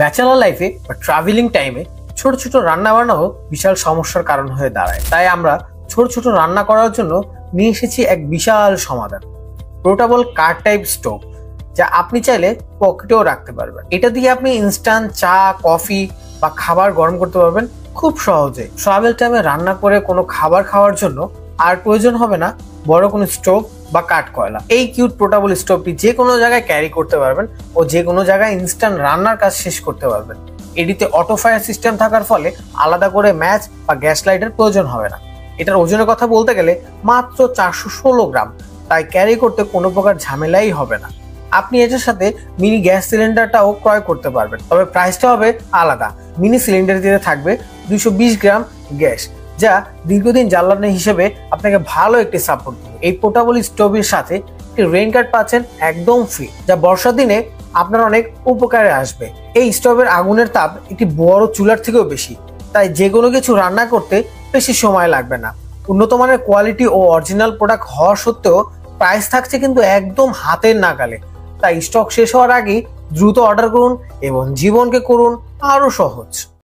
Bachelor লাইফে বা travelling টাইমে ছোট ছোট রান্না বান্নাও বিশাল সমস্যার কারণ হয়ে দাঁড়ায়। তাই আমরা ছোট ছোট রান্না করার জন্য নিয়ে এসেছি এক বিশাল সমাধান, পোর্টেবল কার টাইপ স্টোভ, যা আপনি চাইলে পকেটেও রাখতে পারবেন। এটা দিয়ে আপনি ইনস্ট্যান্ট চা, কফি বা খাবার গরম করতে পারবেন খুব সহজে। ট্রাভেল টাইমে রান্না করে কোনো খাবার খাওয়ার জন্য আর প্রয়োজন হবে না বড় কোনো স্টোভ বা কাঠ কয়লা। এই কিউট পোর্টেবল স্টোভটি যে কোনো জায়গায় ক্যারি করতে পারবেন ও যে কোনো জায়গায় ইনস্ট্যান্ট রান্নার কাজ শেষ করতে পারবেন। এটিতে অটো ফায়ার সিস্টেম থাকার ফলে আলাদা করে ম্যাচ বা গ্যাস লাইটের প্রয়োজন হবে না। এটার ওজনের কথা বলতে গেলে মাত্র 416 গ্রাম, তাই ক্যারি করতে কোনো প্রকার ঝামেলাই হবে না। আপনি এটার সাথে মিনি গ্যাস সিলিন্ডারটাও ক্রয় করতে পারবেন, তবে প্রাইসটা হবে আলাদা। মিনি সিলিন্ডারটিতে থাকবে 220 গ্রাম গ্যাস, যা দীর্ঘদিন জ্বালানি হিসেবে আপনাকে ভালো একটি সাপোর্ট দেবে। এই পোর্টেবল স্টোভের সাথে একটি রেইন গার্ড পাচ্ছেন একদম ফ্রি, যা বর্ষার দিনে আপনার অনেক উপকারে আসবে। এই স্টোভের আগুনের তাপ একটি বড় চুলার থেকেও বেশি, তাই যে কোনো কিছু রান্না করতে বেশি সময় লাগবে না। উন্নত মানের কোয়ালিটি ও অরিজিনাল প্রোডাক্ট হওয়া সত্ত্বেও প্রাইস থাকছে কিন্তু একদম হাতের নাগালে। তাই স্টক শেষ হওয়ার আগেই দ্রুত অর্ডার করুন এবং জীবনকে করুন আরো সহজ।